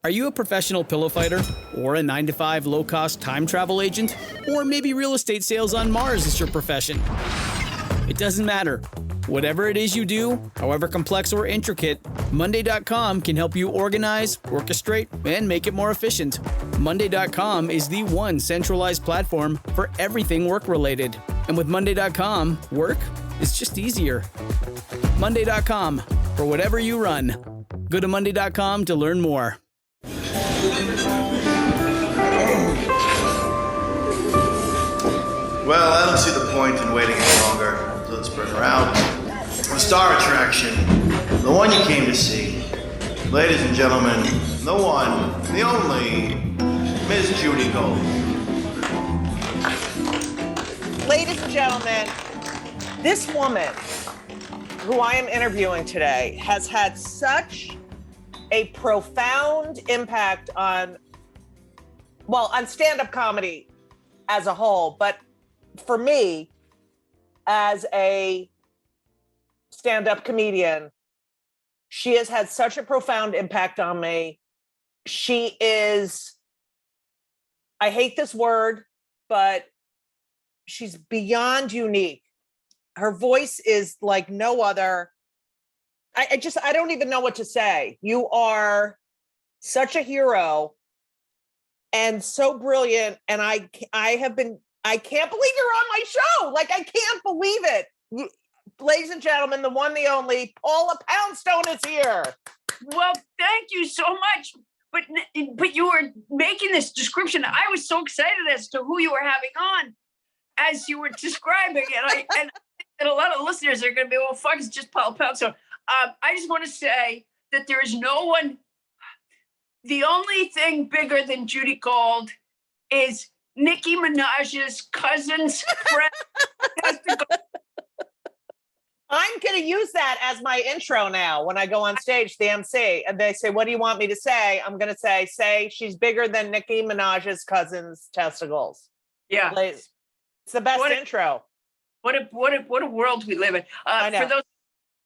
Are you a professional pillow fighter? Or a 9-to-5 low-cost time travel agent? Or maybe real estate sales on Mars is your profession? It doesn't matter. Whatever it is you do, however complex or intricate, Monday.com can help you organize, orchestrate, and make it more efficient. Monday.com is the one centralized platform for everything work-related. And with Monday.com, work is just easier. Monday.com, for whatever you run. Go to Monday.com to learn more. Well, I don't see the point in waiting any longer. So let's bring her out. The star attraction, the one you came to see. Ladies and gentlemen, the one, the only, Miss Judy Gold. Ladies and gentlemen, this woman who I am interviewing today has had such a profound impact on stand-up comedy as a whole, but for me, as a stand-up comedian, she has had such a profound impact on me. She is, I hate this word, but she's beyond unique. Her voice is like no other. I don't even know what to say. You are such a hero and so brilliant. And I can't believe you're on my show. Like, I can't believe it. Ladies and gentlemen, the one, the only, Paula Poundstone is here. Well, thank you so much. But you were making this description. I was so excited as to who you were having on as you were describing it. And a lot of listeners are going to be, well, fuck, it's just Paula Poundstone. I just want to say that there is no one. The only thing bigger than Judy Gold is Nicki Minaj's cousin's friend. I'm going to use that as my intro now when I go on stage, the MC, and they say, what do you want me to say? I'm going to say she's bigger than Nicki Minaj's cousin's testicles. Yeah. Please. It's the best intro. What a world we live in. I know. For those,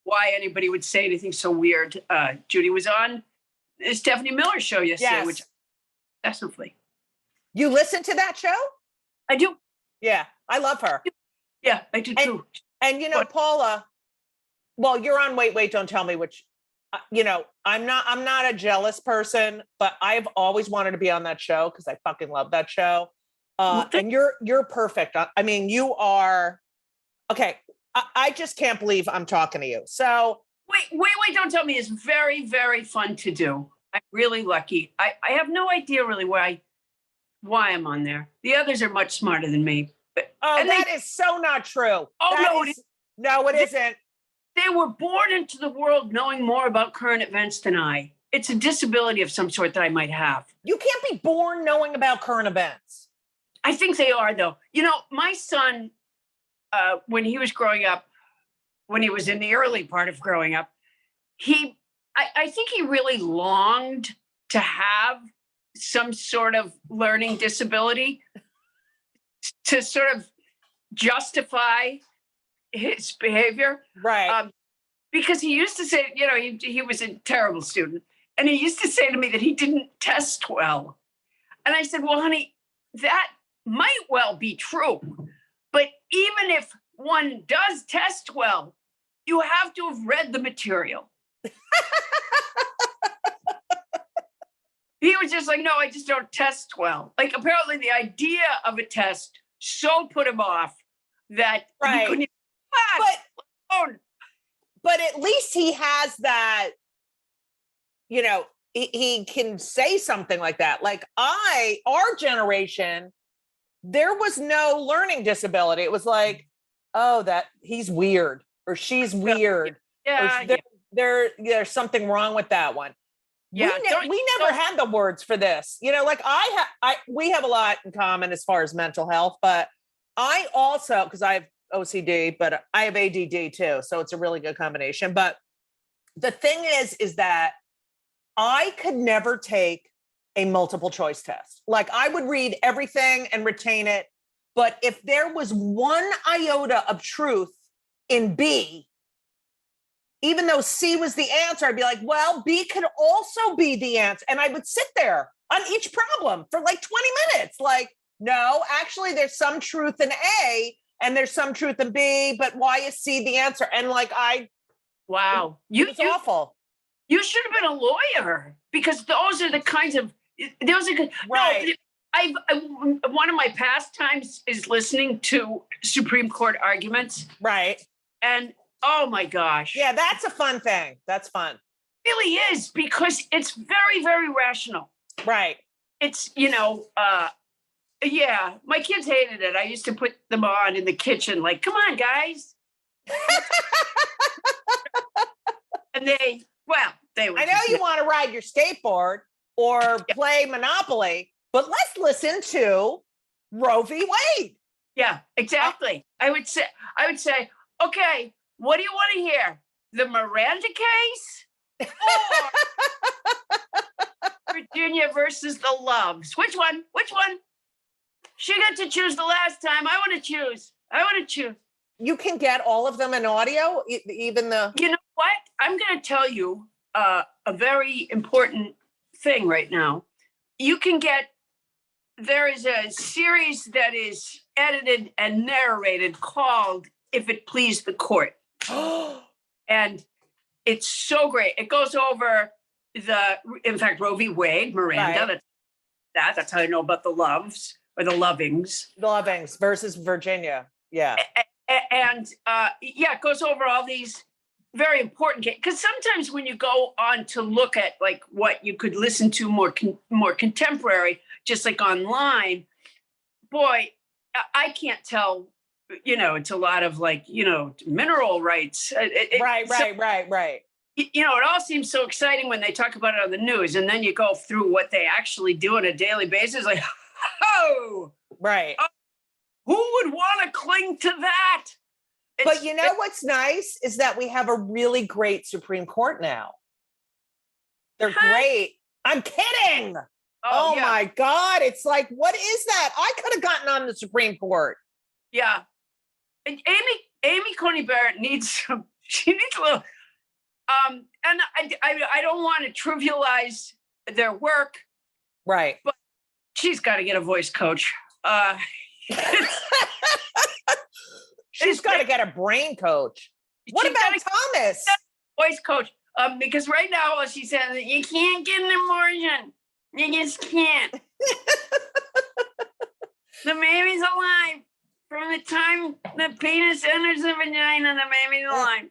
why anybody would say anything so weird, Judy was on the Stephanie Miller show yesterday, Yes. which definitely. You listen to that show? I do. Yeah, I love her. Yeah, I do too. And you know, Paula, well, you're on Wait, Don't Tell Me, which, I'm not a jealous person, but I've always wanted to be on that show because I fucking love that show. And you're perfect. I mean, you are, okay. I just can't believe I'm talking to you. So Wait, Don't Tell Me is very, very fun to do. I'm really lucky. I have no idea really why I'm on there. The others are much smarter than me. That is so not true. No, it isn't. They were born into the world knowing more about current events than I. It's a disability of some sort that I might have. You can't be born knowing about current events. I think they are, though. My son, when he was growing up, when he was in the early part of growing up, I think he really longed to have some sort of learning disability to sort of justify his behavior. Right. Because he used to say, he was a terrible student. And he used to say to me that he didn't test well. And I said, well, honey, that might well be true. But even if one does test well, you have to have read the material. He was just like, no, I just don't test well. Like, apparently the idea of a test so put him off that he couldn't even but at least he has that, he can say something like that. Like our generation, there was no learning disability. It was like, that he's weird or she's weird. Yeah. There's something wrong with that one. Yeah, we never had the words for this. We have a lot in common as far as mental health, but I also, because I have OCD, but I have ADD too. So it's a really good combination. But the thing is that I could never take a multiple choice test. Like, I would read everything and retain it. But if there was one iota of truth in B, even though C was the answer, I'd be like, well, B could also be the answer. And I would sit there on each problem for like 20 minutes. Like, no, actually, there's some truth in A and there's some truth in B, but why is C the answer? And like, Wow. it was awful. You should have been a lawyer, because those are the kinds of, those are good. Right. No, one of my pastimes is listening to Supreme Court arguments. Right. And oh my gosh. Yeah, that's a fun thing. That's fun. It really is, because it's very, very rational. Right. It's, yeah, my kids hated it. I used to put them on in the kitchen, like, come on, guys. And they were. I know you want to ride your skateboard or play Monopoly, but let's listen to Roe v. Wade. Yeah, exactly. I would say, okay, what do you want to hear? The Miranda case or Virginia versus the Loves? Which one? She got to choose the last time. I want to choose. You can get all of them in audio, even the... You know what? I'm going to tell you a very important thing right now. There is a series that is edited and narrated called If It Pleased the Court. And it's so great. It goes over in fact, Roe v. Wade, Miranda. Right. That's how I know about the Loves or the Lovings. The Lovings versus Virginia. Yeah. And it goes over all these very important cases. Because sometimes when you go on to look at like what you could listen to more contemporary, just like online, boy, I can't tell. It's a lot of like mineral rights. Right. It all seems so exciting when they talk about it on the news, and then you go through what they actually do on a daily basis. Like, right. Who would want to cling to that? But what's nice is that we have a really great Supreme Court now. They're great. I'm kidding. Oh yeah. My God. It's like, what is that? I could have gotten on the Supreme Court. Yeah. And Amy Coney Barrett she needs a little, and I don't want to trivialize their work. Right. But she's got to get a voice coach. She's got to get a brain coach. What about Thomas? Voice coach. Because right now, all she says, you can't get an abortion. You just can't. The baby's alive. From the time the penis enters the vagina, the baby's alive.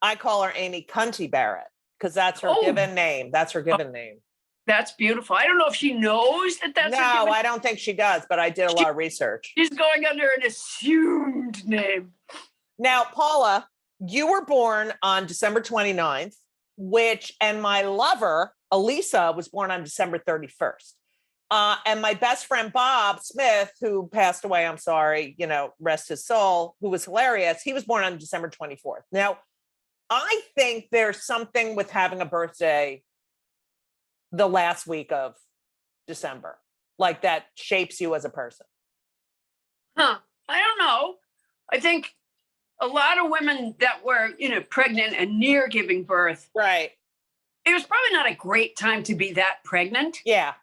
I call her Amy Cunty Barrett because that's her given name. That's her given name. That's beautiful. I don't know if she knows that that's her given. No, I don't think she does, but I did a lot of research. She's going under an assumed name. Now, Paula, you were born on December 29th, and my lover, Elisa, was born on December 31st. And my best friend, Bob Smith, who passed away, I'm sorry, rest his soul, who was hilarious. He was born on December 24th. Now, I think there's something with having a birthday the last week of December, like that shapes you as a person. I don't know. I think a lot of women that were, pregnant and near giving birth. Right. It was probably not a great time to be that pregnant. Yeah.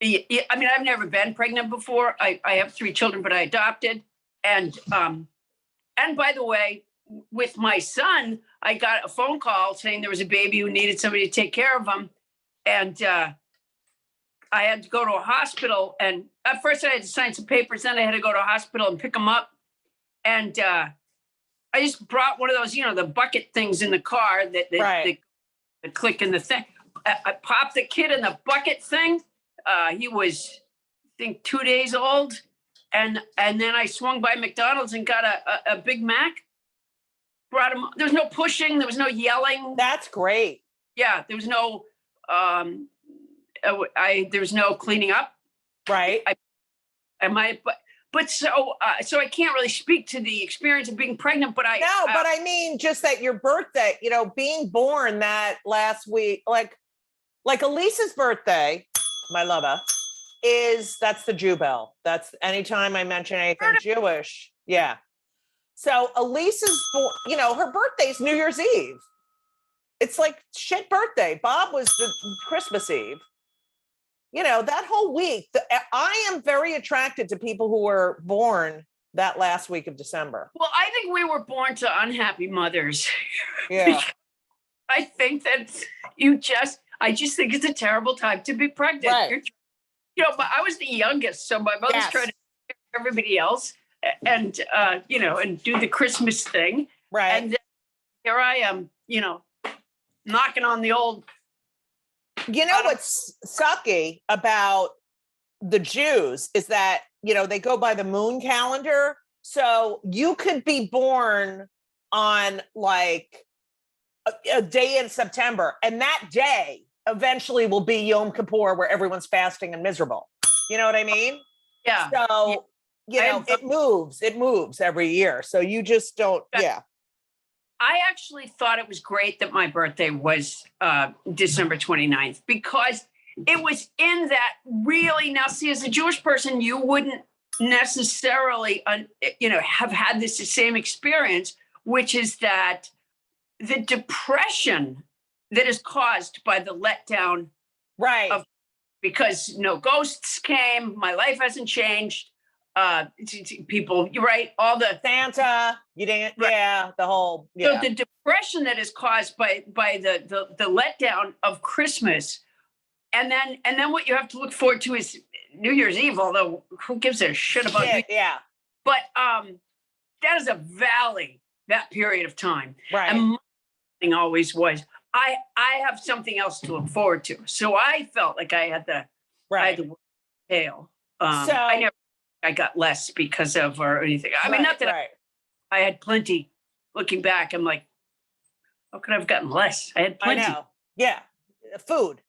I mean, I've never been pregnant before. I have 3 children, but I adopted. And by the way, with my son, I got a phone call saying there was a baby who needed somebody to take care of him. And I had to go to a hospital. And at first I had to sign some papers. Then I had to go to a hospital and pick him up. And I just brought one of those, the bucket things in the car that click in the thing. I popped the kid in the bucket thing. He was, I think, 2 days old. And then I swung by McDonald's and got a Big Mac. Brought him. There was no pushing. There was no yelling. That's great. Yeah. There was no, there was no cleaning up. Right. But so I can't really speak to the experience of being pregnant, but but I mean, just that your birthday, being born that last week, like Elisa's birthday, my lover, that's the Jubel. That's anytime I mention anything Jewish. Yeah. So Elisa's, her birthday's New Year's Eve. It's like shit birthday. Bob was the Christmas Eve. You know, that whole week, I am very attracted to people who were born that last week of December. Well, I think we were born to unhappy mothers. Yeah. I think that I just think it's a terrible time to be pregnant. Right. But I was the youngest, so my mother's trying to take care of everybody else and, and do the Christmas thing. Right. And then here I am, knocking on the old. You know what's sucky about the Jews is that, they go by the moon calendar. So you could be born on like a day in September, and that day eventually will be Yom Kippur, where everyone's fasting and miserable. You know what I mean? Yeah. So, it moves every year. So you just don't, yeah. I actually thought it was great that my birthday was December 29th, because it was in that really, now see, as a Jewish person, you wouldn't necessarily, have had this same experience, which is that the depression that is caused by the letdown. Right. Because no ghosts came, my life hasn't changed. People, you're right, all the Santa, you didn't, right. Yeah, the whole, So the depression that is caused by the letdown of Christmas, and then what you have to look forward to is New Year's Eve, although who gives a shit about New Year's? Yeah. But that is a valley, that period of time. Right. And my thing always was, I have something else to look forward to. So I felt like I had the tail. I got less because of or anything. I mean, not that I had plenty. Looking back, I'm like, how could I have gotten less? I had plenty. I know. Yeah. Food.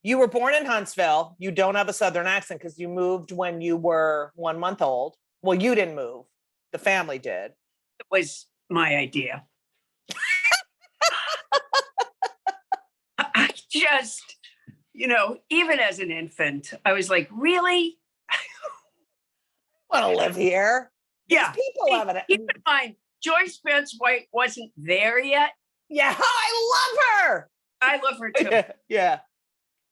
You were born in Huntsville. You don't have a Southern accent because you moved when you were 1 month old. Well, you didn't move. The family did. It was my idea. I just, even as an infant, I was like, really? I want to live here. Yeah. These people have it. Keep in mind, Joyce Spence White wasn't there yet. Yeah. I love her. I love her too. Yeah.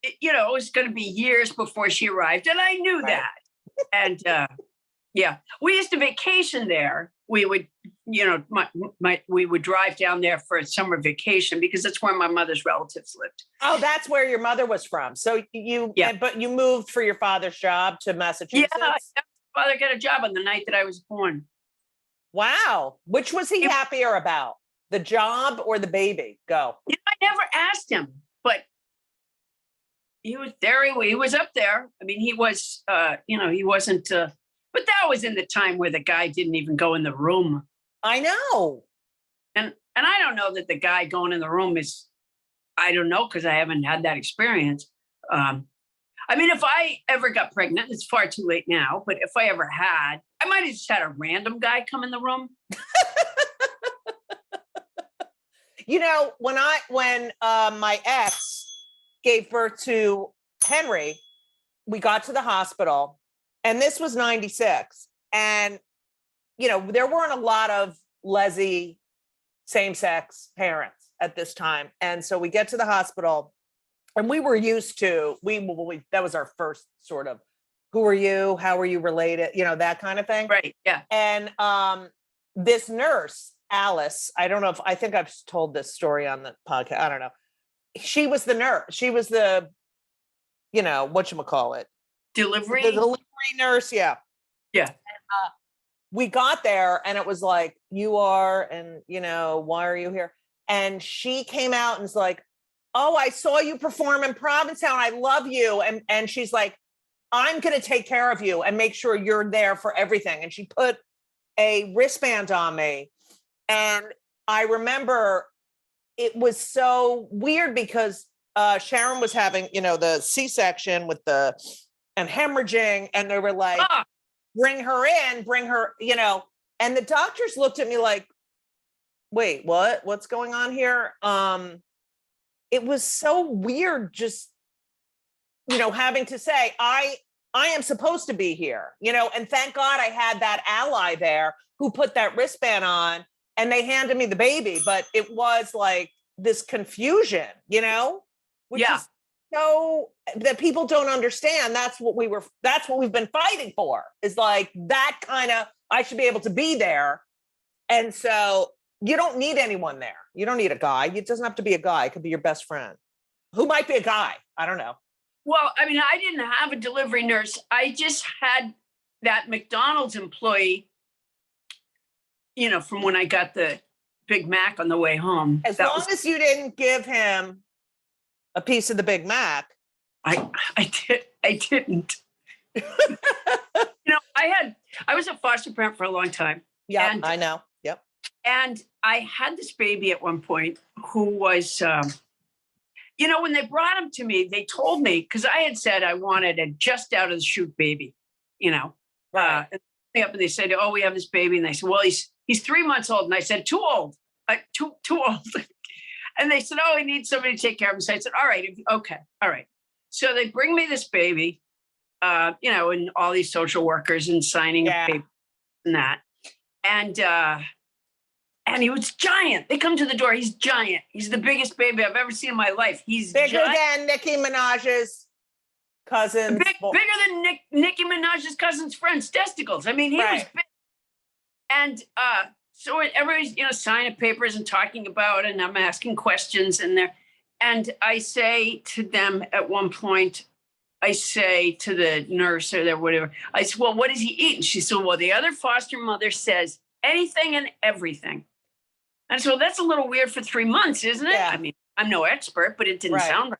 It was going to be years before she arrived. And I knew that. And we used to vacation there. We would, we would drive down there for a summer vacation because that's where my mother's relatives lived. Oh, that's where your mother was from. So but you moved for your father's job to Massachusetts? Yeah, my father got a job on the night that I was born. Wow. Which was he happier about? The job or the baby? Go. I never asked him, but he was there. He was up there. I mean, he was, he wasn't, but that was in the time where the guy didn't even go in the room. I know. And I don't know that the guy going in the room is, I don't know, because I haven't had that experience. I mean, if I ever got pregnant, it's far too late now, but if I ever had, I might have just had a random guy come in the room. When my ex gave birth to Henry, we got to the hospital, and this was 96. And, there weren't a lot of lesy same-sex parents at this time. And so we get to the hospital, and we were used to, that was our first sort of, who are you? How are you related? That kind of thing. Right. Yeah. And this nurse, Alice, I think I've told this story on the podcast. I don't know. She was the nurse. She was the, whatchamacallit? Delivery? The delivery nurse. Yeah. Yeah. And, we got there and it was like, you are, and, why are you here? And she came out and was like, oh, I saw you perform in Provincetown. I love you. And she's like, I'm going to take care of you and make sure you're there for everything. And she put a wristband on me. And I remember it was so weird because Sharon was having, the C-section and hemorrhaging. And they were like, bring her in, and the doctors looked at me like, wait, what's going on here? It was so weird just, having to say, I am supposed to be here, and thank God I had that ally there who put that wristband on and they handed me the baby. But it was like, this confusion, which Yeah. is so that people don't understand. That's what we've been fighting for, is like that kind of, I should be able to be there. And so you don't need anyone there. You don't need a guy. It doesn't have to be a guy. It could be your best friend who might be a guy. I don't know. Well, I mean, I didn't have a delivery nurse. I just had that McDonald's employee, from when I got the Big Mac on the way home. As long as you didn't give him a piece of the Big Mac. I didn't. I was a foster parent for a long time. Yeah, I know. Yep. And I had this baby at one point who was, when they brought him to me, they told me, because I had said I wanted a just out of the chute baby, Right. And they said, "Oh, we have this baby," and they said, "Well, he's 3 months old," and I said, "Too old, too old." And they said, "Oh, he needs somebody to take care of him." So I said, "All right, okay, all right." So they bring me this baby, and all these social workers and signing a paper and that, and he was giant. They come to the door. He's giant. He's the biggest baby I've ever seen in my life. He's bigger than Nicki Minaj's cousin's. Bigger than Nicki Minaj's cousin's friend's testicles. I mean, he was big. And so everybody's, signing papers and talking about it, and I'm asking questions and I say to them at one point, I say to the nurse or whatever, I said, "Well, what does he eat?" And she said, "Well, the other foster mother says anything and everything." And so that's a little weird for 3 months, isn't it? Yeah. I mean, I'm no expert, but it didn't sound right.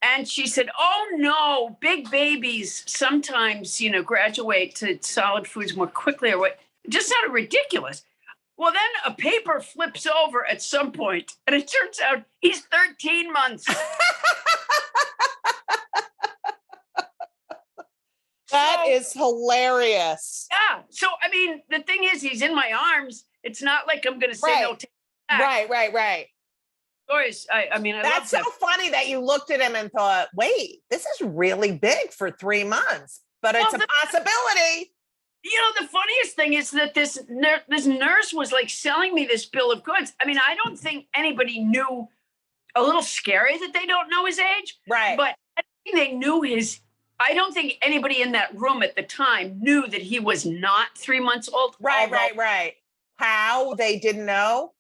And she said, "Oh, no, big babies sometimes, graduate to solid foods more quickly or what." It just sounded ridiculous. Well, then a paper flips over at some point, and it turns out he's 13 months. That is hilarious. Yeah. So, I mean, the thing is, he's in my arms. It's not like I'm going to say no. Right. Stories. I mean, that's so funny that you looked at him and thought, wait, this is really big for 3 months, but it's a possibility. The funniest thing is that this nurse was like selling me this bill of goods. I mean, I don't think anybody knew. A little scary that they don't know his age. Right. But I think they knew I don't think anybody in that room at the time knew that he was not 3 months old. Right. How? They didn't know?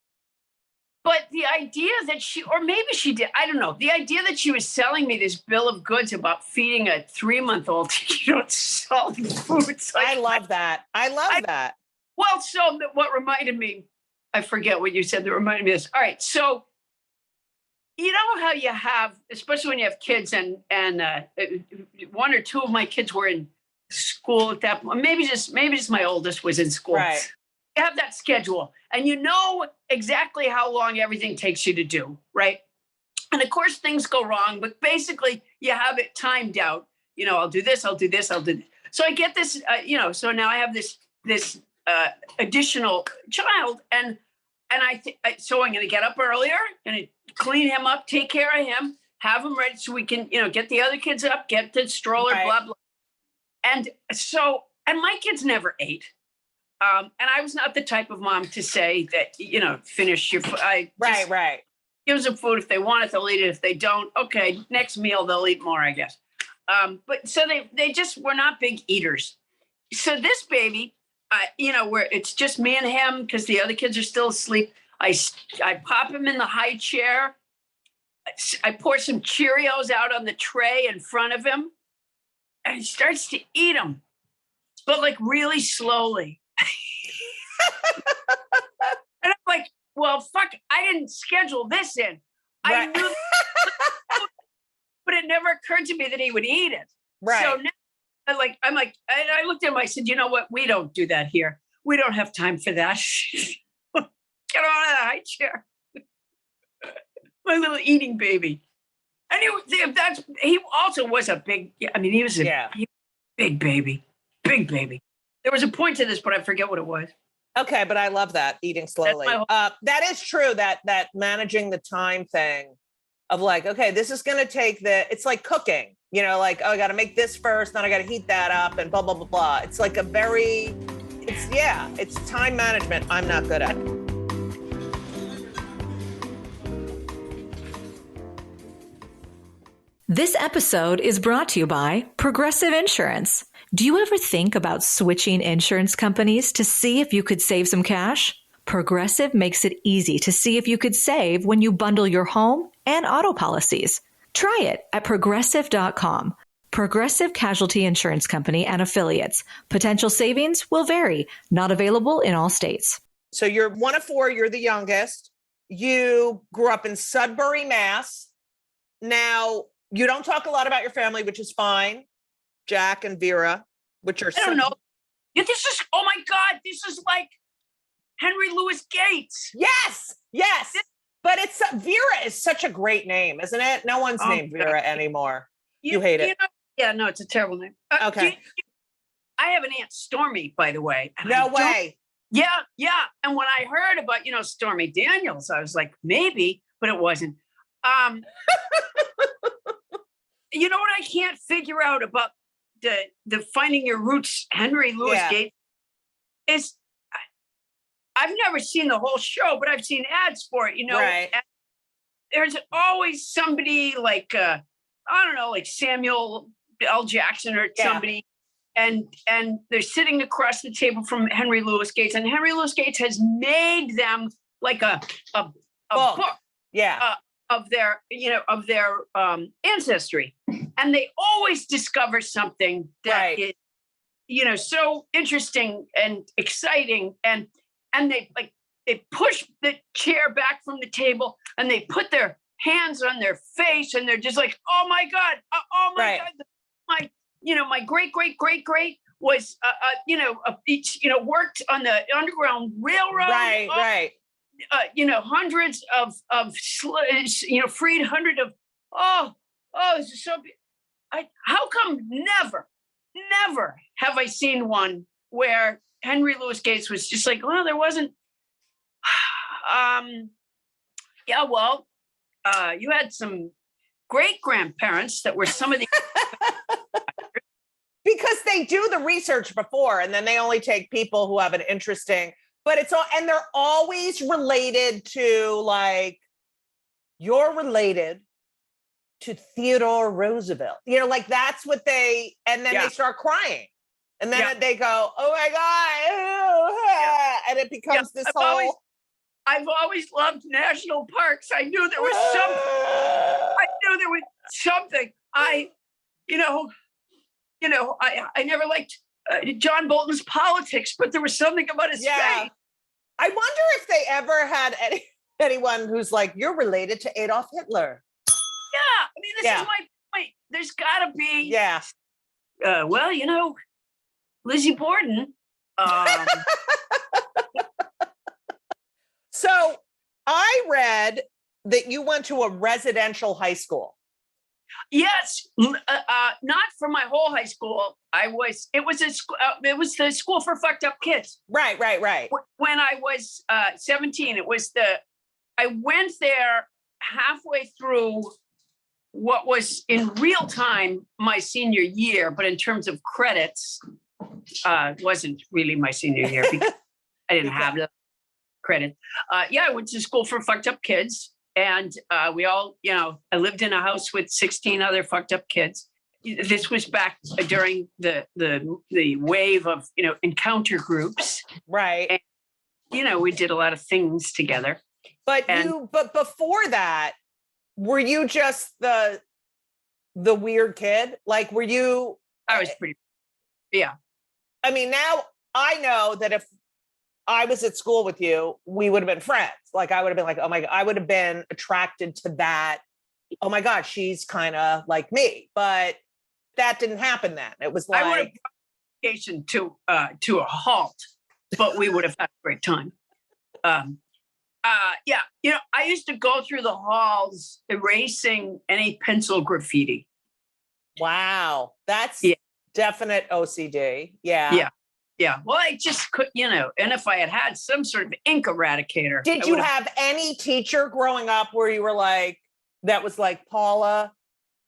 But the idea that or maybe she did, I don't know. The idea that she was selling me this bill of goods about feeding a 3-month-old, solid foods. I love that. I love that. Well, so what reminded me, I forget what you said that reminded me of this. All right. So, you know how you have, especially when you have kids and one or two of my kids were in school at that point. Maybe just my oldest was in school. Right. You have that schedule and you know exactly how long everything takes you to do, right? And of course things go wrong, but basically you have it timed out. I'll do this, I'll do this, I'll do this. So I get this, so now I have this additional child so I'm going to get up earlier and clean him up, take care of him, have him ready so we can, get the other kids up, get the stroller, blah, blah. And my kids never ate. And I was not the type of mom to say that, finish your food. Right. Give them food. If they want it, they'll eat it. If they don't, okay, next meal, they'll eat more, I guess. But so they just were not big eaters. So this baby, where it's just me and him because the other kids are still asleep. I pop him in the high chair. I pour some Cheerios out on the tray in front of him, and he starts to eat them, but like really slowly. And I'm like, well, fuck, I didn't schedule this in. I knew, but it never occurred to me that he would eat it. Right. So now, I looked at him, I said, "You know what? We don't do that here. We don't have time for that. Get on the high chair." My little eating baby. And he also was a big, he was a big baby. Big baby. There was a point to this, but I forget what it was. Okay, but I love that, eating slowly. That is true, that managing the time thing of like, okay, this is going to take it's like cooking, like, oh, I got to make this first, then I got to heat that up and blah, blah, blah, blah. It's like it's time management I'm not good at. This episode is brought to you by Progressive Insurance. Do you ever think about switching insurance companies to see if you could save some cash? Progressive makes it easy to see if you could save when you bundle your home and auto policies. Try it at progressive.com. Progressive Casualty Insurance Company and Affiliates. Potential savings will vary. Not available in all states. So you're one of four. You're the youngest. You grew up in Sudbury, Mass. Now, you don't talk a lot about your family, which is fine. Jack and Vera, which are... I don't know. Yeah, this is, oh my God, this is like Henry Louis Gates. Yes. But it's Vera is such a great name, isn't it? No one's named Vera anymore. You hate it. Yeah, no, it's a terrible name. Okay. I have an Aunt Stormy, by the way. No way. Yeah. And when I heard about, Stormy Daniels, I was like, maybe, but it wasn't. You know what I can't figure out about the Finding Your Roots Henry Louis Gates is I've never seen the whole show, but I've seen ads for it, Right. And there's always somebody like I don't know, like Samuel L. Jackson or somebody, and they're sitting across the table from Henry Louis Gates, and Henry Louis Gates has made them like a book. Yeah. Of their ancestry, and they always discover something that is, so interesting and exciting, and they push the chair back from the table, and they put their hands on their face, and they're just like, oh my God, God, my great was worked on the Underground Railroad, Right. Hundreds of freed hundred of, this is so, how come never have I seen one where Henry Louis Gates was just like, well, there wasn't, you had some great grandparents that were some of the, because they do the research before, and then they only take people who have an interesting, but it's all, and they're always related to, like, you're related to Theodore Roosevelt. That's what they, and then they start crying. And then they go, oh my God. And it becomes this whole... I've always loved national parks. I knew there was something. I never liked John Bolton's politics, but there was something about his face. I wonder if they ever had anyone who's like, you're related to Adolf Hitler. Yeah. I mean, this is my point. There's got to be. Yeah. Lizzie Borden. So I read that you went to a residential high school. Yes, not for my whole high school. It was the school for fucked up kids. Right. When I was 17, I went there halfway through what was in real time my senior year, but in terms of credits, wasn't really my senior year because I didn't have the credit. I went to school for fucked up kids. And we all, I lived in a house with 16 other fucked up kids. This was back during the wave of, encounter groups. Right. And, we did a lot of things together. But before that, were you just the weird kid? Like, were you? I was pretty, yeah. I mean, now I know that if I was at school with you, we would have been friends. Like, I would have been like, oh my God, I would have been attracted to that. Oh my God, she's kind of like me. But that didn't happen then. It was like, I would have brought to a halt, but we would have had a great time. I used to go through the halls erasing any pencil graffiti. Wow. That's definite OCD. Yeah. Yeah. Well, I just could, and if I had some sort of ink eradicator. Did you have any teacher growing up where you were like, that was like, Paula,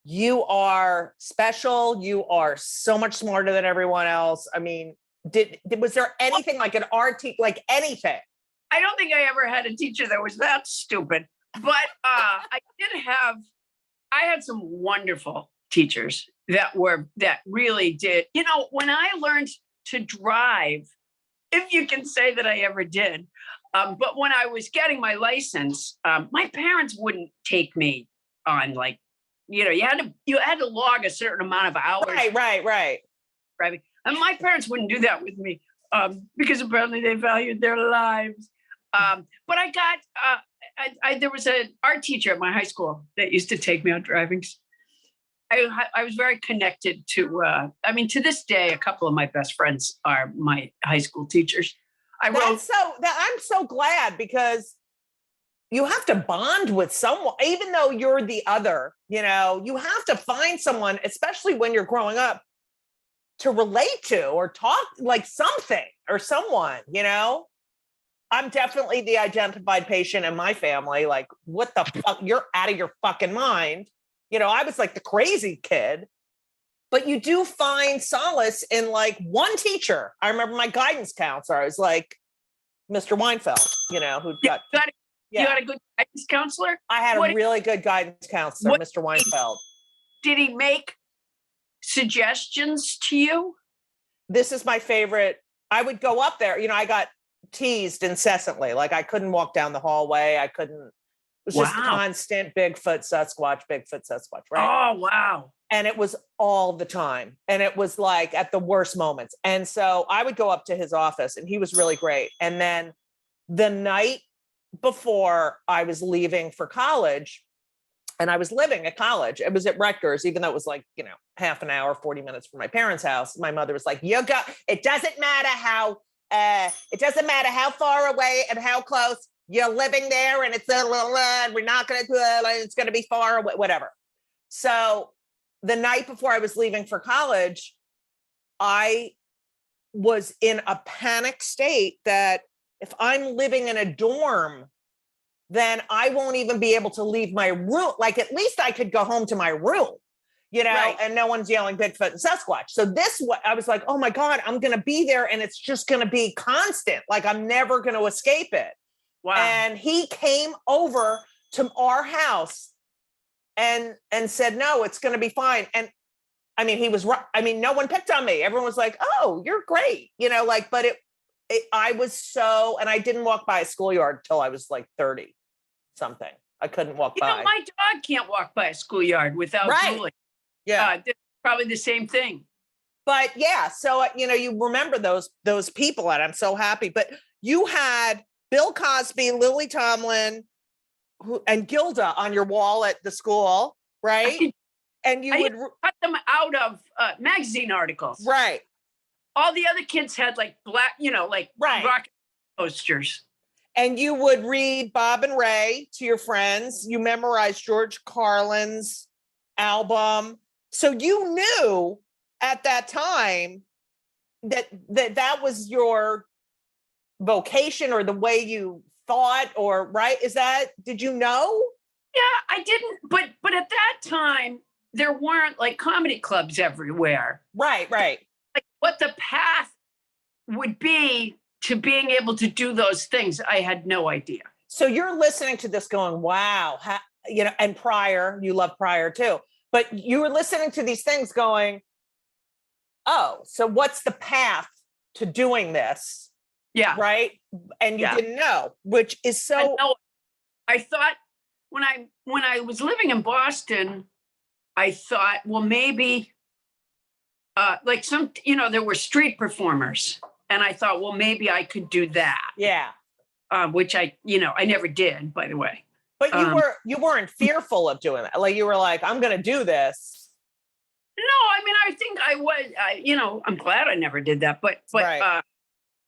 you are special. You are so much smarter than everyone else. I mean, was there anything like an art like anything? I don't think I ever had a teacher that was that stupid, but I did have I had some wonderful teachers that really did. You know, when I learned to drive, if you can say that I ever did, but when I was getting my license, my parents wouldn't take me on, like, you know, you had to log a certain amount of hours. Right. Driving, and my parents wouldn't do that with me because apparently they valued their lives. But I got there was an art teacher at my high school that used to take me out driving. I was very connected to, to this day, a couple of my best friends are my high school teachers. I'm so glad, because you have to bond with someone, even though you're the other, you know, you have to find someone, especially when you're growing up, to relate to or talk like something or someone, you know. I'm definitely the identified patient in my family. Like, what the fuck? You're out of your fucking mind. You know, I was like the crazy kid, but you do find solace in like one teacher. I remember my guidance counselor. I was like, Mr. Weinfeld, you know, who got. You had a good guidance counselor? I had a really good guidance counselor, Mr. Weinfeld. Did he make suggestions to you? This is my favorite. I would go up there. You know, I got teased incessantly. Like, I couldn't walk down the hallway. I couldn't. It was just constant Bigfoot, Sasquatch, right? Oh, wow. And it was all the time. And it was like at the worst moments. And so I would go up to his office, and he was really great. And then the night before I was leaving for college, and I was living at college, it was at Rutgers, even though it was like, you know, half an hour, 40 minutes from my parents' house. My mother was like, you go, it doesn't matter how far away and how close you're living there. And it's we're not going to do it. It's going to be far away, whatever. So the night before I was leaving for college, I was in a panic state that if I'm living in a dorm, then I won't even be able to leave my room. Like, at least I could go home to my room, you know, right. And no one's yelling Bigfoot and Sasquatch. So I was like, oh my God, I'm going to be there, and it's just going to be constant. Like, I'm never going to escape it. Wow. And he came over to our house and said, no, it's going to be fine. And I mean, he was right. I mean, no one picked on me. Everyone was like, oh, you're great. You know, like, but I was so, and I didn't walk by a schoolyard till I was like 30 something. I couldn't walk by. You know, my dog can't walk by a schoolyard without drooling. Yeah. Probably the same thing. But yeah, so, you know, you remember those people, and I'm so happy. But you had Bill Cosby, Lily Tomlin, and Gilda on your wall at the school, right? And you would cut them out of magazine articles. Right. All the other kids had like black, you know, like rock posters. And you would read Bob and Ray to your friends. You memorized George Carlin's album. So you knew at that time that was your vocation, or the way you thought, or right? Did you know? Yeah, I didn't. But at that time, there weren't like comedy clubs everywhere. Right. Like what the path would be to being able to do those things, I had no idea. So you're listening to this going, wow, you know, and Pryor, you love Pryor too, but you were listening to these things going, oh, so what's the path to doing this? Yeah. Right. And you didn't know, which is so. I thought when I was living in Boston, I thought, well, maybe like some, you know, there were street performers. And I thought, well, maybe I could do that. Yeah. Which I never did, by the way. But you weren't fearful of doing that. Like, you were like, I'm going to do this. No, I mean, I think I was, I'm glad I never did that. But right.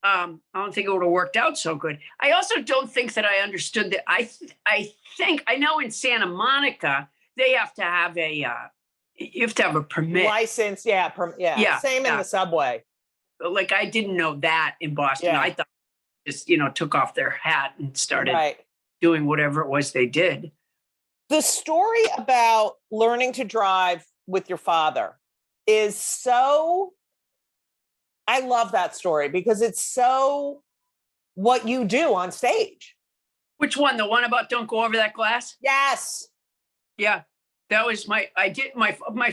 I don't think it would have worked out so good. I also don't think that I understood that. I know in Santa Monica, they have to have you have to have a permit. License, yeah. Same in the subway. Like, I didn't know that in Boston. Yeah. I thought just, took off their hat and started doing whatever it was they did. The story about learning to drive with your father is so, I love that story because it's so what you do on stage. Which one? The one about don't go over that glass? Yes. Yeah. That was my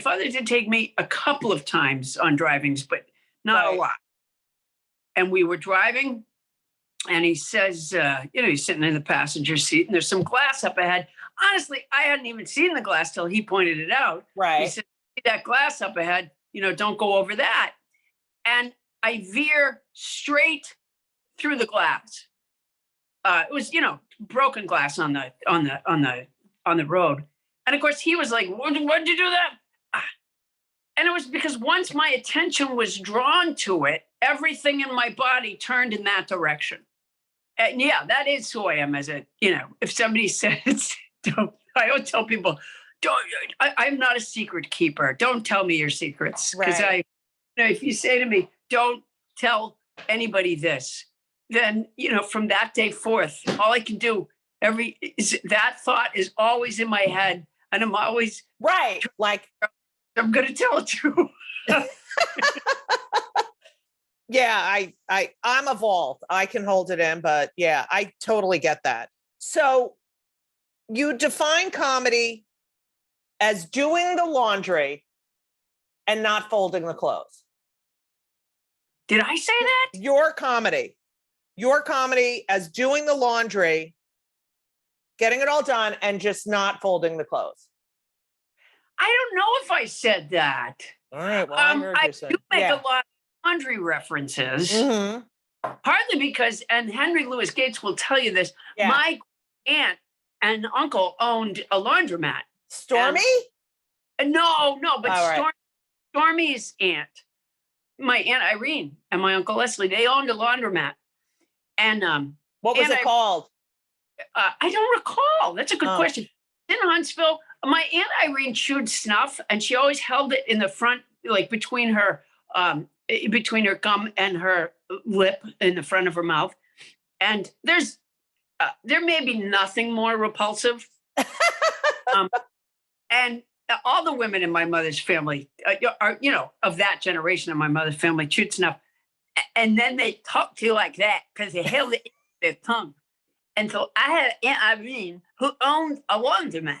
father did take me a couple of times on drivings, but not a lot. And we were driving, and he says, he's sitting in the passenger seat, and there's some glass up ahead. Honestly, I hadn't even seen the glass till he pointed it out. Right. He said, "See that glass up ahead, don't go over that." And I veer straight through the glass. It was, broken glass on the road. And of course he was like, why'd you do that? And it was because once my attention was drawn to it, everything in my body turned in that direction. And yeah, that is who I am if somebody says, I always tell people, I'm not a secret keeper. Don't tell me your secrets. Because if you say to me, don't tell anybody this, then, from that day forth, all I can do that thought is always in my head. And I'm always right. Like, I'm going to tell it to you. Yeah, I'm a vault. I can hold it in, but yeah, I totally get that. So you define comedy as doing the laundry and not folding the clothes. Did I say that? Your comedy as doing the laundry, getting it all done, and just not folding the clothes. I don't know if I said that. All right. Well, I do make a lot of laundry references, partly because, and Henry Louis Gates will tell you this, my aunt and uncle owned a laundromat. Stormy? No, but Stormy's aunt, my Aunt Irene and my Uncle Leslie, they owned a laundromat. And what was it called? I don't recall. That's a good question. In Huntsville, my Aunt Irene chewed snuff, and she always held it in the front, like between her gum and her lip in the front of her mouth. And there may be nothing more repulsive. And all the women in my mother's family are, of that generation of my mother's family, chewed snuff. And then they talk to you like that because they held it in their tongue. And so I had Aunt Irene who owned a laundromat,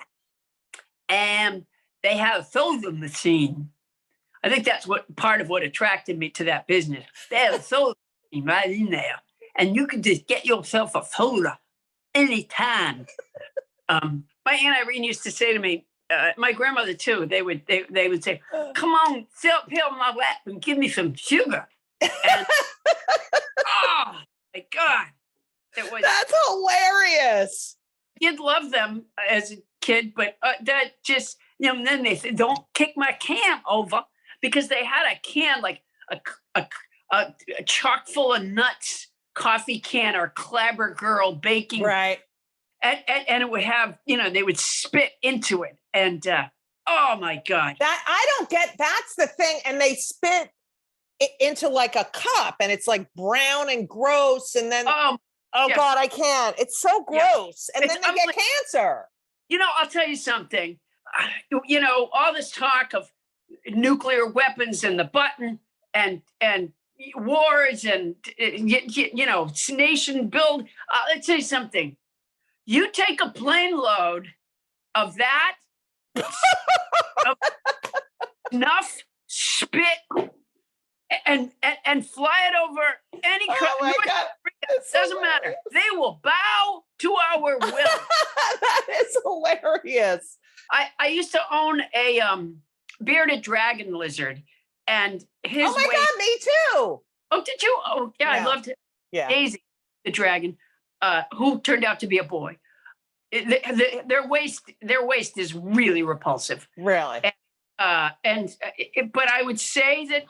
and they had a soda machine. I think that's part of what attracted me to that business. They had a soda machine right in there, and you could just get yourself a soda anytime. My Aunt Irene used to say to me, my grandmother too, they would say, "Come on, sit up here on my lap and give me some sugar." And oh my God. That's hilarious. You'd love them as a kid, but that just, then they said, "Don't kick my can over," because they had a can, like a chock full of nuts coffee can or Clabber Girl baking. Right. And it would have, they would spit into it. And oh my God. That I don't get, that's the thing. And they spit it into like a cup, and it's like brown and gross. And then, God, I can't. It's so gross. Yeah. And then they get cancer. I'll tell you something. All this talk of nuclear weapons and the button and wars and, nation build. Let's tell you something. You take a plane load of that snuff, spit, and fly it over any country. It doesn't matter. They will bow to our will. That is hilarious. I used to own a bearded dragon lizard, and his God, me too. Oh, did you? Oh, yeah. I loved it. Yeah. Daisy, the dragon, who turned out to be a boy. Their waist is really repulsive. Really. But I would say that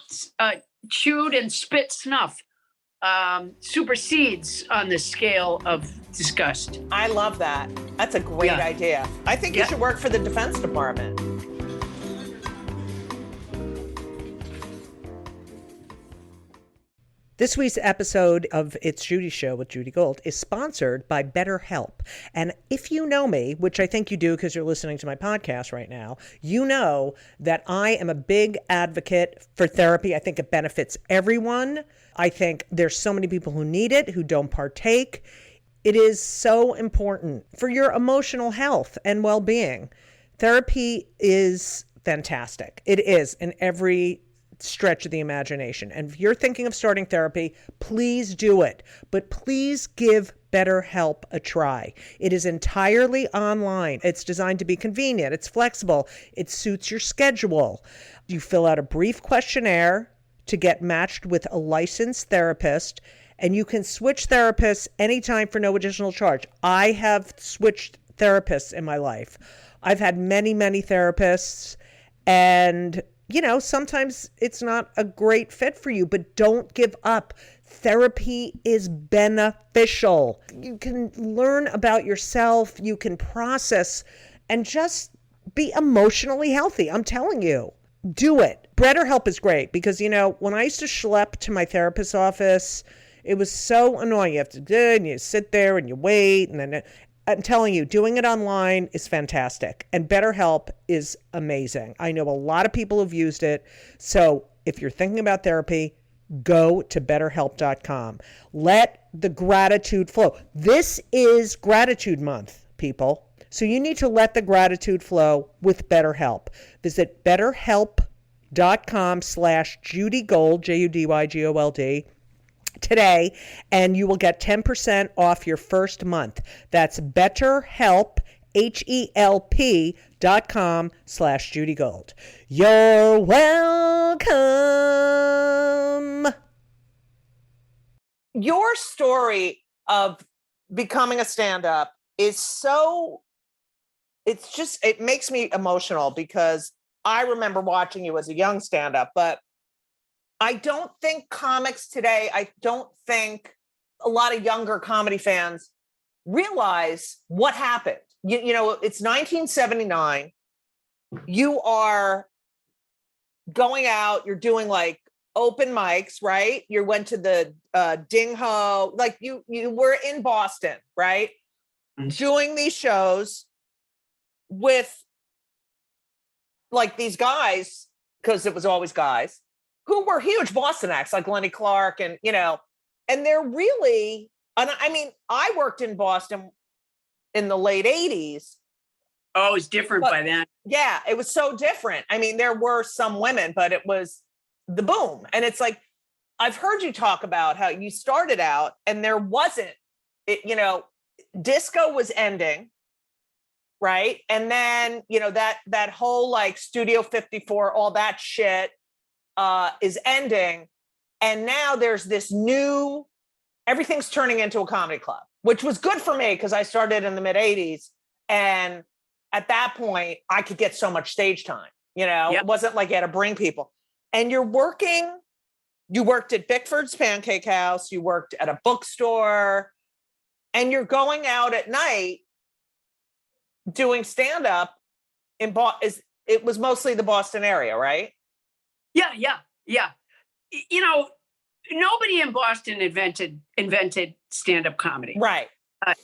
chewed and spit snuff supersedes on the scale of disgust. I love that. That's a great idea. I think you should work for the Defense Department. This week's episode of It's Judy Show with Judy Gold is sponsored by BetterHelp. And if you know me, which I think you do because you're listening to my podcast right now, you know that I am a big advocate for therapy. I think it benefits everyone. I think there's so many people who need it, who don't partake. It is so important for your emotional health and well-being. Therapy is fantastic. It is in every stretch of the imagination. And if you're thinking of starting therapy, please do it. But please give BetterHelp a try. It is entirely online. It's designed to be convenient. It's flexible. It suits your schedule. You fill out a brief questionnaire to get matched with a licensed therapist, and you can switch therapists anytime for no additional charge. I have switched therapists in my life. I've had many, many therapists, and sometimes it's not a great fit for you, but don't give up. Therapy is beneficial. You can learn about yourself, you can process, and just be emotionally healthy. I'm telling you, do it. BetterHelp is great because, when I used to schlep to my therapist's office, it was so annoying. You have to do it, and you sit there and you wait, and then I'm telling you, doing it online is fantastic. And BetterHelp is amazing. I know a lot of people who've used it. So if you're thinking about therapy, go to BetterHelp.com. Let the gratitude flow. This is Gratitude Month, people. So you need to let the gratitude flow with BetterHelp. Visit BetterHelp.com/JudyGold, JudyGold, today, and you will get 10% off your first month. That's BetterHelp, HELP.com/JudyGold. You're welcome. Your story of becoming a stand-up is it makes me emotional because I remember watching you as a young stand-up, but I don't think comics today, I don't think a lot of younger comedy fans realize what happened. It's 1979. You are going out, you're doing like open mics, right? You went to the Ding Ho, like you were in Boston, right? Doing these shows with like these guys, because it was always guys, who were huge Boston acts like Lenny Clark and they're really, and I mean, I worked in Boston in the late 80s. Oh, it's different by then. Yeah, it was so different. I mean, there were some women, but it was the boom. And it's like, I've heard you talk about how you started out and there wasn't, disco was ending, right? And then, that whole like Studio 54, all that shit, is ending. And now there's this new, everything's turning into a comedy club, which was good for me because I started in the mid 80s. And at that point I could get so much stage time, Yep. It wasn't like you had to bring people. And you worked at Bickford's Pancake House, you worked at a bookstore, and you're going out at night doing stand-up in it was mostly the Boston area, right? Yeah. Nobody in Boston invented stand-up comedy. Right.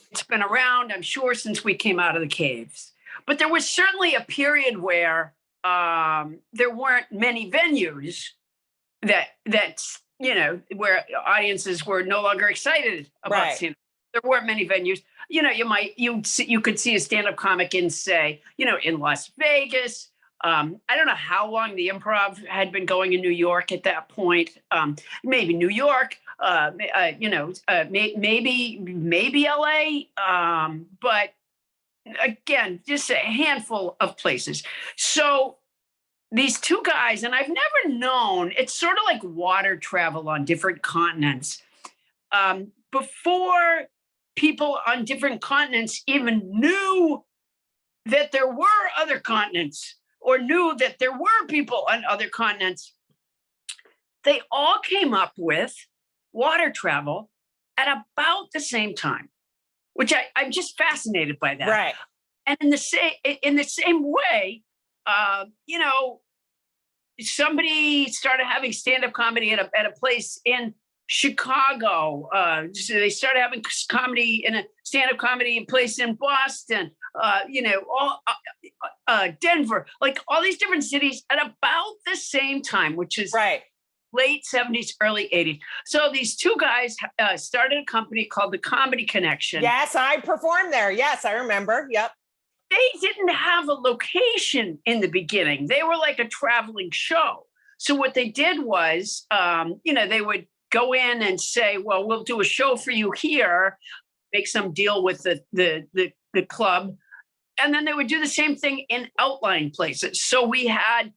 It's been around, I'm sure, since we came out of the caves. But there was certainly a period where there weren't many venues where audiences were no longer excited about stand-up. There weren't many venues. You could see a stand-up comic in, say, in Las Vegas. I don't know how long the Improv had been going in New York at that point. Maybe New York, maybe LA. But again, just a handful of places. So these two guys, and I've never known, it's sort of like water travel on different continents. Before people on different continents even knew that there were other continents, or knew that there were people on other continents, they all came up with water travel at about the same time, which I'm just fascinated by that. Right. And in the same way, somebody started having stand-up comedy at a place in Chicago. So they started having stand-up comedy place in Boston. Denver, like all these different cities at about the same time, which is right. Late 70s, early 80s. So these two guys started a company called The Comedy Connection. Yes, I performed there. Yes, I remember. Yep. they didn't have a location in the beginning. They were like a traveling show. So what they did was, they would go in and say, well, we'll do a show for you here, make some deal with the club. And then they would do the same thing in outlying places. So we had,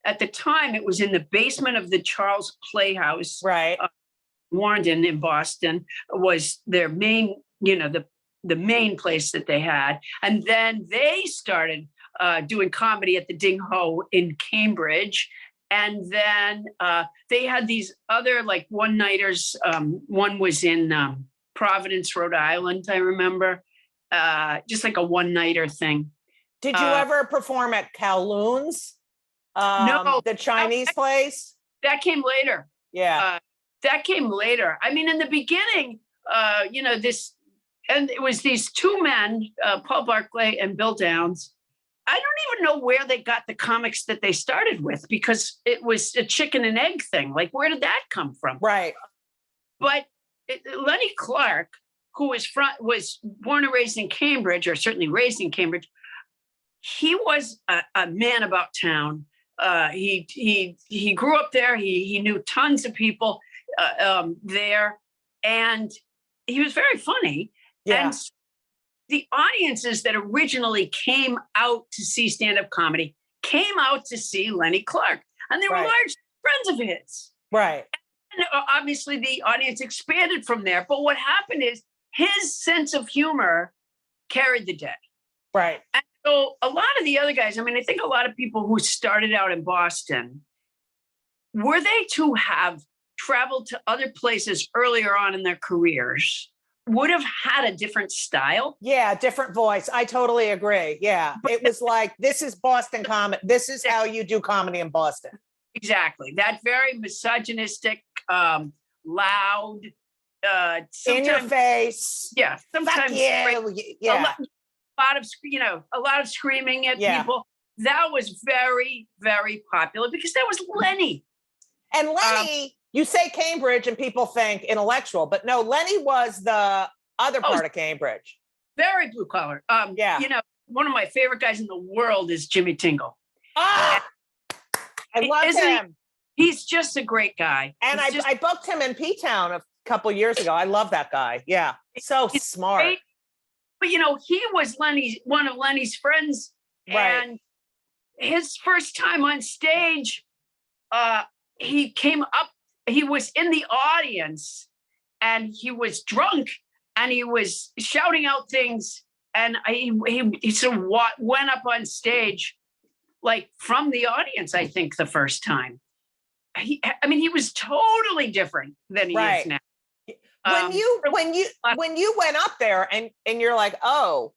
at the time, it was in the basement of the Charles Playhouse. Right. Warren in Boston was their main, the main place that they had. And then they started doing comedy at the Ding Ho in Cambridge. And then they had these other like one-nighters. One was in Providence, Rhode Island, I remember. Just like a one-nighter thing. Did you ever perform at Kowloon's? No. The Chinese place? That came later. Yeah. That came later. I mean, in the beginning, and it was these two men, Paul Barclay and Bill Downs. I don't even know where they got the comics that they started with, because it was a chicken and egg thing. Like, where did that come from? Right. But Lenny Clark, who was born and raised in Cambridge, or certainly raised in Cambridge, he was a man about town. He grew up there. He knew tons of people there, and he was very funny. Yeah. And the audiences that originally came out to see stand-up comedy came out to see Lenny Clark, and they were large friends of his. Right. And obviously the audience expanded from there. But what happened is his sense of humor carried the day. Right. And so a lot of the other guys, I mean, I think a lot of people who started out in Boston, were they to have traveled to other places earlier on in their careers, would have had a different style. Yeah, different voice. I totally agree. Yeah. It was like, this is Boston comedy. This is how you do comedy in Boston. Exactly. That very misogynistic, loud, in your face. Yeah. Sometimes yeah. a lot of screaming at people. That was very, very popular because that was Lenny. And Lenny, you say Cambridge and people think intellectual, but no, Lenny was the other part of Cambridge. Very blue collar. One of my favorite guys in the world is Jimmy Tingle. Ah, I love him. He's just a great guy. And I booked him in P-Town a couple years ago. I love that guy. Yeah. So smart. Great. But, he was one of Lenny's friends. Right. And his first time on stage, he came up, he was in the audience and he was drunk and he was shouting out things. And he sort of went up on stage, like from the audience, I think the first time. He was totally different than he is now. When you went up there and you're like, oh,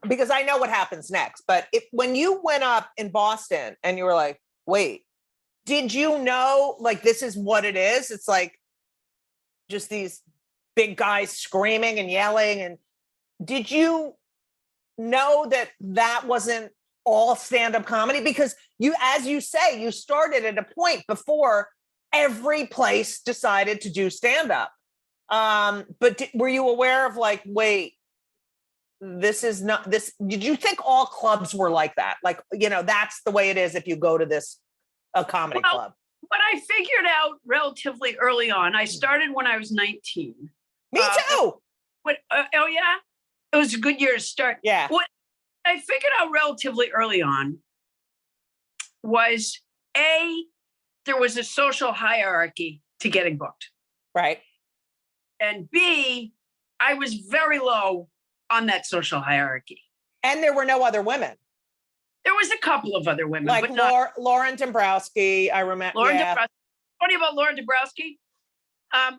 because I know what happens next, but when you went up in Boston and you were like, wait, did you know, like, this is what it is? It's like just these big guys screaming and yelling. And did you know that wasn't all stand-up comedy? Because you, as you say, you started at a point before every place decided to do stand-up. But were you aware of like, wait, this is not this? Did you think all clubs were like that? Like, that's the way it is if you go to a comedy club. What I figured out relatively early on, I started when I was 19. Me too. It was a good year to start. Yeah. What I figured out relatively early on was there was a social hierarchy to getting booked. Right. And B, I was very low on that social hierarchy. And there were no other women. There was a couple of other women. Like but Lauren Dombrowski, I remember. Dombrowski. Funny about Lauren Dombrowski. I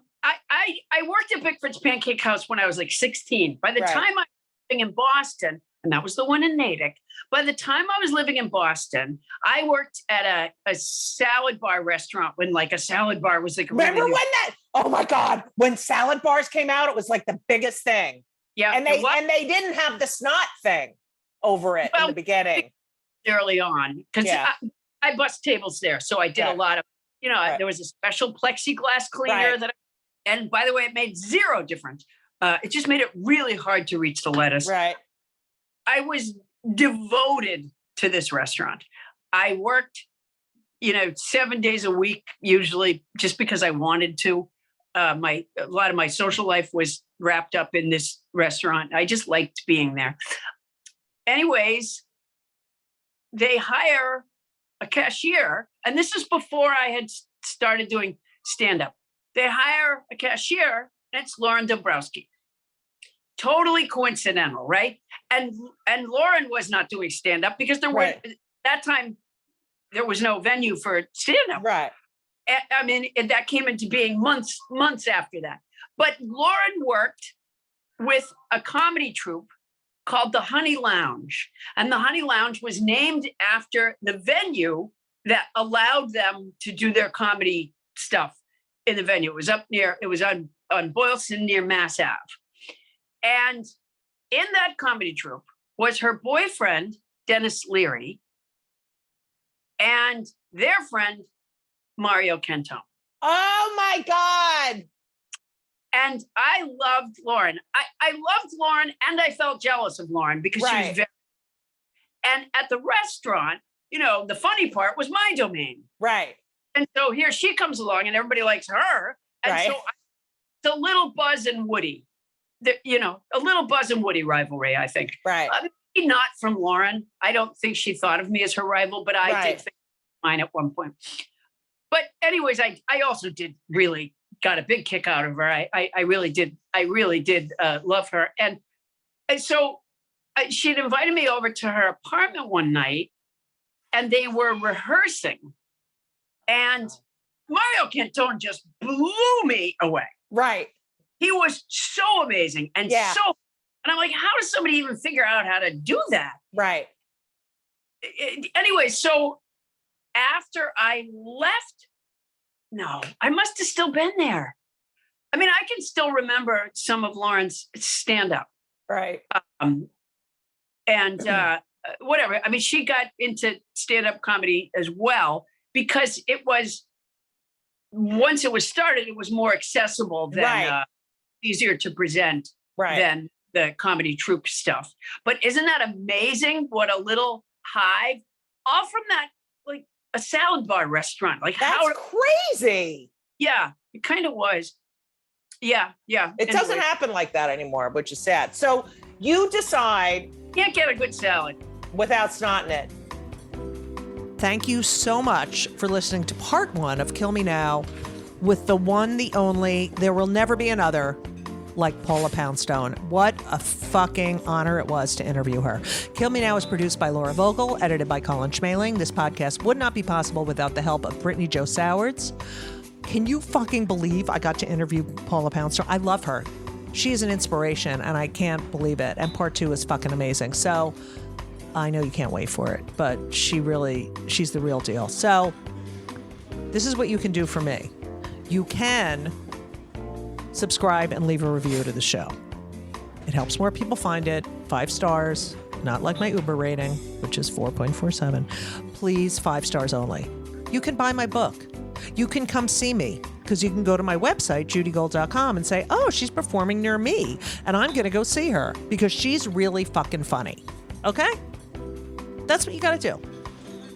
worked at Bickford's Pancake House when I was like 16. By the time I was living in Boston, and that was the one in Natick, by the time I was living in Boston, I worked at a salad bar restaurant when like a salad bar was like... Remember when oh my God, when salad bars came out, it was like the biggest thing. Yeah. And they didn't have the snot thing over it in the beginning. Early on, because I bust tables there. So I did a lot of, there was a special plexiglass cleaner and by the way, it made zero difference. It just made it really hard to reach the lettuce. Right. I was devoted to this restaurant. I worked, 7 days a week, usually just because I wanted to. A lot of my social life was wrapped up in this restaurant. I just liked being there. Anyways, they hire a cashier, and this is before I had started doing stand-up. They hire a cashier, and it's Lauren Dombrowski. Totally coincidental, right? And Lauren was not doing stand-up because that time there was no venue for stand-up. Right. I mean, that came into being months after that. But Lauren worked with a comedy troupe called the Honey Lounge. And the Honey Lounge was named after the venue that allowed them to do their comedy stuff in the venue. It was on Boylston near Mass Ave. And in that comedy troupe was her boyfriend, Dennis Leary, and their friend, Mario Cantone. Oh my God. And I loved Lauren. I loved Lauren, and I felt jealous of Lauren because she was very. And at the restaurant, the funny part was my domain. Right. And so here she comes along, and everybody likes her. And so it's a little Buzz and Woody, a little Buzz and Woody rivalry, I think. Right. Maybe not from Lauren. I don't think she thought of me as her rival, but I did think mine at one point. But anyways, I also did really got a big kick out of her. I really did love her. And so she'd invited me over to her apartment one night, and they were rehearsing. And Mario Cantone just blew me away. Right. He was so amazing and and I'm like, how does somebody even figure out how to do that? Right. Anyway, so after I left, no, I must have still been there. I mean, I can still remember some of Lauren's stand-up. Right. Whatever. I mean, she got into stand-up comedy as well because once it was started, it was more accessible than easier to present than the comedy troupe stuff. But isn't that amazing? What a little hive, all from that, like a salad bar restaurant. Like that's crazy. Yeah, it kind of was. Yeah. It doesn't happen like that anymore, which is sad. So you decide can't get a good salad without snotting it. Thank you so much for listening to part 1 of Kill Me Now with the one, the only, there will never be another like Paula Poundstone. What a fucking honor it was to interview her. Kill Me Now is produced by Laura Vogel, edited by Colin Schmaling. This podcast would not be possible without the help of Brittany Jo Sowards. Can you fucking believe I got to interview Paula Poundstone? I love her. She is an inspiration, and I can't believe it. And part 2 is fucking amazing. So I know you can't wait for it, but she's the real deal. So this is what you can do for me. You can subscribe and leave a review to the show. It helps more people find it. 5 stars, not like my Uber rating, which is 4.47. Please, 5 stars only. You can buy my book. You can come see me because you can go to my website, judygold.com, and say, oh, she's performing near me, and I'm going to go see her because she's really fucking funny. Okay? That's what you got to do.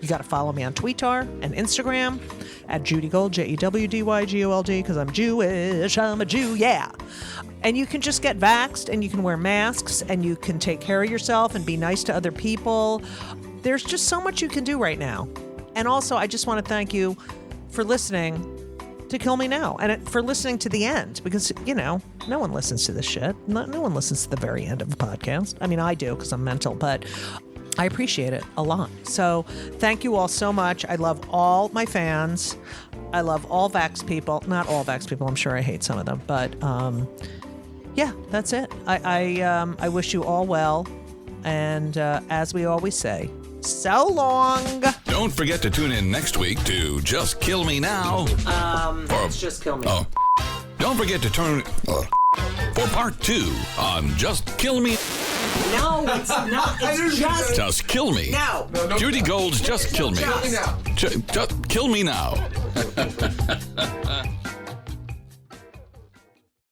You got to follow me on Twitter and Instagram at Judy Gold, JEWDYGOLD, because I'm Jewish. I'm a Jew, yeah. And you can just get vaxxed, and you can wear masks, and you can take care of yourself and be nice to other people. There's just so much you can do right now. And also, I just want to thank you for listening to Kill Me Now and for listening to the end because, no one listens to this shit. No one listens to the very end of the podcast. I mean, I do because I'm mental, but I appreciate it a lot. So thank you all so much. I love all my fans. I love all vax people. Not all vax people. I'm sure I hate some of them, but yeah, that's it. I wish you all well. And as we always say, so long. Don't forget to tune in next week to Just Kill Me Now. It's Just Kill Me. Oh. Don't forget to turn for part 2 on Just Kill Me. No, it's not. It's Just Kill Me. No. Judy Gold's Just Kill Me. Kill me now. Just Kill Me Now.